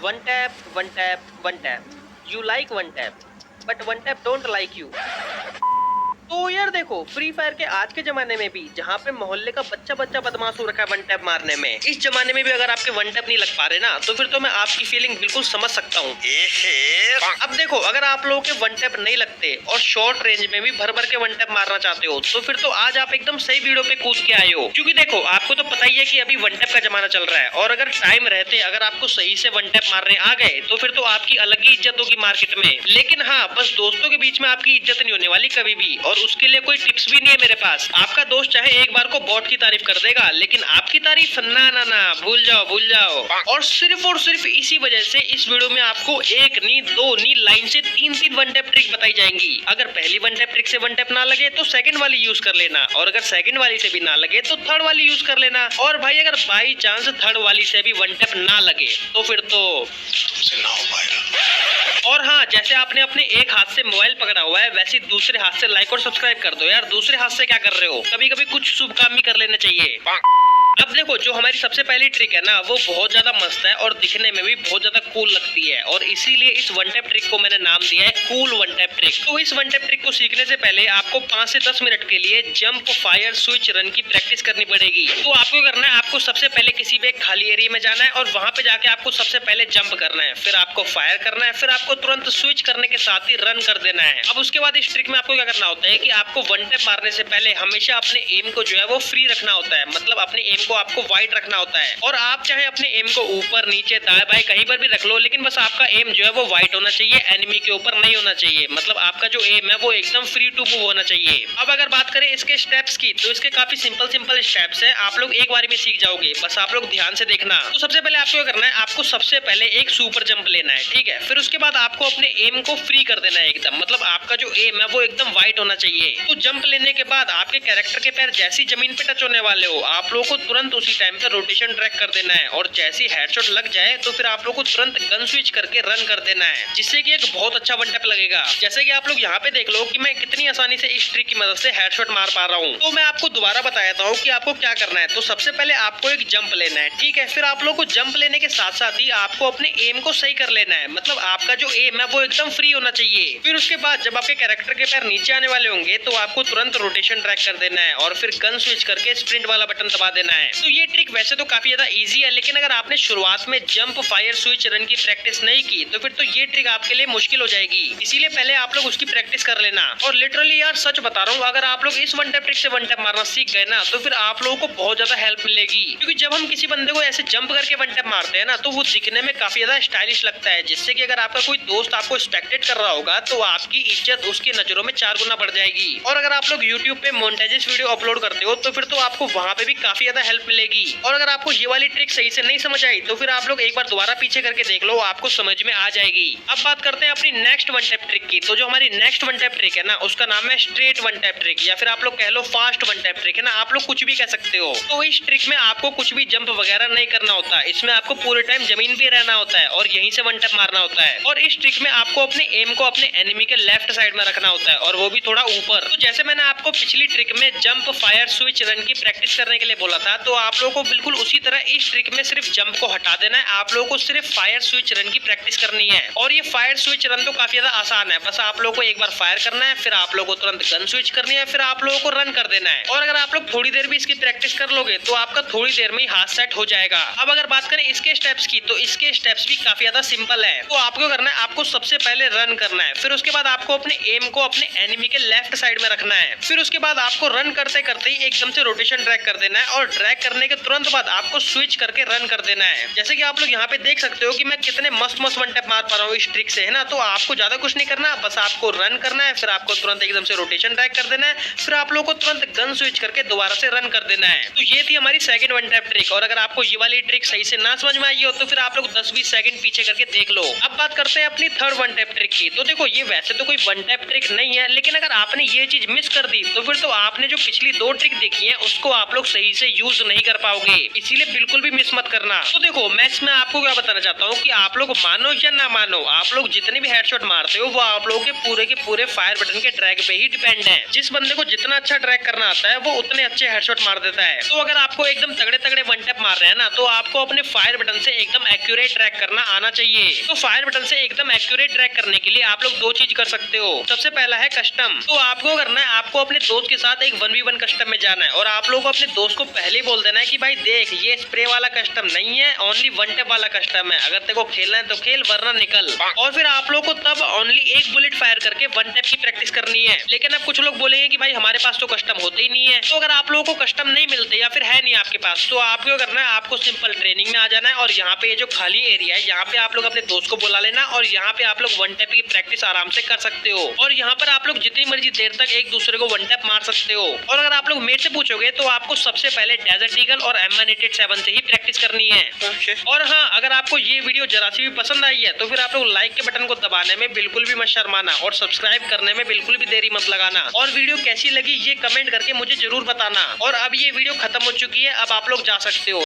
one tap, one tap. You like one tap, but one tap don't like you. तो यार देखो, free fire के आज के जमाने में भी जहाँ पे मोहल्ले का बच्चा बच्चा बदमाश हो रखा है वन टैप मारने में, इस जमाने में भी अगर आपके वन टैप नहीं लग पा रहे ना, तो फिर तो मैं आपकी फीलिंग बिल्कुल समझ सकता हूँ। अब देखो, अगर आप लोगों के वन टैप नहीं लगते और शॉर्ट रेंज में भी भर भर के वन टैप मारना चाहते हो, तो फिर तो आज आप एकदम सही वीडियो पे कूद के आए हो। क्योंकि देखो, आपको तो पता ही है कि अभी वन टैप का जमाना चल रहा है, और अगर टाइम रहते अगर आपको सही से वन टैप मारने आ गए तो फिर तो आपकी अलग ही इज्जत होगी मार्केट में। लेकिन हाँ, बस दोस्तों के बीच में आपकी इज्जत नहीं होने वाली कभी भी, और उसके लिए कोई टिप्स भी नहीं है मेरे पास। आपका दोस्त चाहे एक बार को बॉट की तारीफ कर देगा, लेकिन आपकी तारीफ ना ना ना, भूल जाओ भूल जाओ। और सिर्फ इसी वजह से इस वीडियो में आपको एक नहीं दो नहीं लाइन से तीन वन टैप ट्रिक बताई जाएंगी। अगर पहली वन टैप ट्रिक से वन टैप ना लगे तो सेकंड वाली यूज कर लेना, और अगर सेकंड वाली से भी ना लगे तो थर्ड वाली यूज कर लेना। और भाई, अगर बाई चांस थर्ड वाली से भी वन टैप ना लगे तो फिर तो ना हो पाएगा। और हाँ, जैसे आपने अपने एक हाथ से मोबाइल पकड़ा हुआ है, वैसे दूसरे हाथ से लाइक और सब्सक्राइब कर दो यार। दूसरे हाथ से क्या कर रहे हो? कभी कभी कुछ शुभ काम भी कर लेना चाहिए। अब देखो, जो हमारी सबसे पहली ट्रिक है ना, वो बहुत ज्यादा मस्त है और दिखने में भी बहुत ज्यादा कूल लगती है, और इसीलिए इस वन टैप ट्रिक को मैंने नाम दिया है कूल वन टैप ट्रिक। तो इस वन टैप ट्रिक को सीखने से पहले आपको 5 से 10 मिनट के लिए जंप, फायर, स्विच, रन की प्रैक्टिस करनी पड़ेगी। तो आपको करना है, आपको सबसे पहले किसी भी एक खाली एरिया में जाना है और वहां पे जाके आपको सबसे पहले जंप करना है, फिर आपको फायर करना है, फिर आपको तुरंत स्विच करने के साथ ही रन कर देना है। अब उसके बाद इस ट्रिक में आपको क्या करना होता है कि आपको वन टैप मारने से पहले हमेशा अपने एम को जो है वो फ्री रखना होता है, मतलब अपने एम को आपको वाइड रखना होता है। और आप चाहे अपने एम को ऊपर नीचे दाएं बाएं कहीं पर भी रख लो, लेकिन बस आपका एम जो है वो वाइट होना चाहिए, एनिमी के ऊपर नहीं होना चाहिए। मतलब आपका जो एम है वो एकदम फ्री टू मूव होना चाहिए। अब अगर बात करें इसके स्टेप्स की, तो इसके काफी सिंपल स्टेप्स है, आप लोग एक बार में सीख जाओगे, बस आप लोग ध्यान से देखना। तो सबसे पहले आपको क्या करना है, आपको सबसे पहले एक सुपर जंप लेना है, ठीक है। फिर उसके बाद आपको अपने एम को फ्री कर देना है एकदम, मतलब आपका जो एम है वो एकदम वाइट होना चाहिए। तो जंप लेने के बाद आपके कैरेक्टर के पैर जैसी जमीन पे टच होने वाले हो, आप लोगों को तुरंत उसी टाइम पे रोटेशन ट्रैक कर देना है, और जैसे ही हेडशॉट लग जाए तो फिर आप लोग को तुरंत गन स्विच करके रन कर देना है, जिससे कि एक बहुत अच्छा वन टैप लगेगा। जैसे कि आप लोग यहाँ पे देख लो कि मैं कितनी आसानी से इस ट्रिक की मदद से हेडशॉट मार पा रहा हूँ। तो मैं आपको दोबारा बताता हूँ कि आपको क्या करना है। तो सबसे पहले आपको एक जंप लेना है, ठीक है। फिर आप लोग को जंप लेने के साथ साथ ही आपको अपने एम को सही कर लेना है, मतलब आपका जो एम है वो एकदम फ्री होना चाहिए। फिर उसके बाद जब आपके कैरेक्टर के पैर नीचे आने वाले होंगे तो आपको तुरंत रोटेशन ट्रैक कर देना है, और फिर गन स्विच करके स्प्रिंट वाला बटन दबा देना है। तो ये ट्रिक वैसे तो काफी ज्यादा इजी है, लेकिन अगर आपने शुरुआत में जंप, फायर, स्विच, रन की प्रैक्टिस नहीं की तो फिर तो ये ट्रिक आपके लिए मुश्किल हो जाएगी। इसीलिए पहले आप लोग उसकी प्रैक्टिस कर लेना। और लिटरली यार सच बता रहा हूँ, अगर आप लोग इस वन टैप ट्रिक से वन टैप मारना सीख गए ना, तो फिर आप लोगों को बहुत ज्यादा हेल्प मिलेगी। क्योंकि जब हम किसी बंदे को ऐसे जंप करके वन टैप मारते हैं ना, तो वो दिखने में काफी ज्यादा स्टाइलिश लगता है, जिससे कि अगर आपका कोई दोस्त आपको स्पेक्टेट कर रहा होगा तो आपकी इज्जत उसकी नजरों में 4 गुना बढ़ जाएगी। और अगर आप लोग यूट्यूब पे मोनेटाइज वीडियो अपलोड करते हो तो फिर तो आपको वहाँ पे भी काफी ज्यादा हेल्प मिलेगी। और अगर आपको ये वाली ट्रिक सही से नहीं समझ आई तो फिर आप लोग एक बार दोबारा पीछे करके देख लो, आपको समझ में आ जाएगी। अब बात करते हैं अपनी नेक्स्ट वन टैप ट्रिक की। तो जो हमारी नेक्स्ट वन टैप ट्रिक है ना, उसका नाम है स्ट्रेट वन टैप ट्रिक, या फिर आप लोग कह लो फास्ट वन टैप ट्रिक है ना, आप लोग कुछ भी कह सकते हो। तो इस ट्रिक में आपको कुछ भी जंप वगैरह नहीं करना होता, इसमें आपको पूरे टाइम जमीन पे रहना होता है और यहीं से वन टैप मारना होता है। और इस ट्रिक में आपको अपने एम को अपने एनिमी के लेफ्ट साइड में रखना होता है, और वो भी थोड़ा ऊपर। तो जैसे मैंने आपको पिछली ट्रिक में जंप, फायर, स्विच, रन की प्रैक्टिस करने के लिए बोला था, तो आप लोगों को बिल्कुल उसी तरह इस ट्रिक में सिर्फ जंप को हटा देना है। आप लोगों को सिर्फ फायर, स्विच, रन की प्रैक्टिस करनी है। और ये फायर, स्विच, रन तो काफी ज्यादा आसान है, बस आप लोगों को एक बार फायर करना है, फिर आप लोगों को तुरंत गन स्विच करनी है, फिर आप लोगों को रन कर देना है। और अगर आप लोग थोड़ी देर भी इसकी प्रैक्टिस कर लोगे तो आपका थोड़ी देर में ही हाथ सेट हो जाएगा। अब अगर बात करें इसके स्टेप्स की, तो इसके स्टेप्स भी काफी ज्यादा सिंपल है। तो आपको करना है, आपको सबसे पहले रन करना है, फिर उसके बाद आपको अपने एम को अपने एनिमी के लेफ्ट साइड में रखना है, फिर उसके बाद आपको रन करते करते ही एकदम से रोटेशन ड्रैग कर देना है, और ड्रैग करने के तुरंत बाद आपको स्विच करके रन कर देना है। जैसे कि आप लोग यहाँ पे देख सकते हो कि मैं कितने मस्त वन टैप मार पा रहा हूँ इस ट्रिक से, है ना। तो आपको ज्यादा कुछ नहीं करना, बस आपको रन करना है, फिर आपको तुरंत एकदम से रोटेशन ड्रैग कर देना है, फिर आप लोगों को तुरंत गन स्विच करके दोबारा से रन कर देना है। तो ये थी हमारी सेकंड वन टैप ट्रिक। और अगर आपको ये वाली ट्रिक सही से ना समझ में आई हो तो फिर आप लोग 10-20 सेकंड पीछे करके देख लो। अब बात करते हैं अपनी थर्ड वन टैप ट्रिक की। तो देखो ये वैसे तो कोई वन टैप ट्रिक नहीं है, लेकिन अगर आपने ये चीज मिस कर दी तो फिर तो आपने जो पिछली 2 ट्रिक देखी है उसको आप लोग सही से यूज नहीं कर पाओगे, इसीलिए बिल्कुल भी मिस मत करना। तो देखो मैं इसमें आपको क्या बताना चाहता हूँ कि आप लोग मानो या ना मानो, आप लोग जितने भी हेडशॉट मारते हो वो आप लोगों के पूरे फायर बटन के ड्रैग पे ही डिपेंड है। जिस बंदे को जितना अच्छा ड्रैग करना आता है वो उतने अच्छे हेडशॉट मार देता है। तो अगर आपको एकदम तगड़े तगड़े वन टैप मार रहे हैं ना, तो आपको अपने फायर बटन से एकदम एक्यूरेट ड्रैग करना आना चाहिए। तो फायर बटन से एकदम एक्यूरेट ड्रैग करने के लिए आप लोग 2 चीज कर सकते हो। सबसे पहला है कस्टम। तो आपको करना है, आपको अपने दोस्त के साथ एक 1v1 कस्टम में जाना है और आप लोगों को अपने दोस्त को पहले ही बोल देना है कि भाई देख ये स्प्रे वाला कस्टम नहीं है, ओनली वन टैप वाला कस्टम है, अगर तेरे को खेलना है तो खेल वरना निकल। और फिर आप लोग को तब ओनली एक बुलेट फायर करके वन टैप की प्रैक्टिस करनी है। लेकिन अब कुछ लोग बोलेंगे कि भाई हमारे पास तो कस्टम होते ही नहीं है। तो अगर आप लोगों को कस्टम नहीं मिलते या फिर है नहीं आपके पास, तो आपको करना है, आपको सिंपल ट्रेनिंग में आ जाना है और यहाँ पे ये जो खाली एरिया है यहाँ पे आप लोग अपने दोस्त को बुला लेना और यहाँ पे आप लोग वन टैप की प्रैक्टिस आराम से कर सकते हो। और यहाँ पर आप लोग जितनी मर्जी देर तक एक दूसरे को वन टैप मार सकते हो। और अगर आप लोग मेरे से पूछोगे तो आपको सबसे पहले डेजर्ट ईगल और M187 से ही प्रैक्टिस करनी है। और हाँ, अगर आपको ये वीडियो जरा सी भी पसंद आई है तो फिर आप लोग लाइक के बटन को दबाने में बिल्कुल भी मत शर्माना और सब्सक्राइब करने में बिल्कुल भी देरी मत लगाना। और वीडियो कैसी लगी ये कमेंट करके मुझे जरूर बताना। और अब ये वीडियो खत्म हो चुकी है, अब आप लोग जा सकते हो।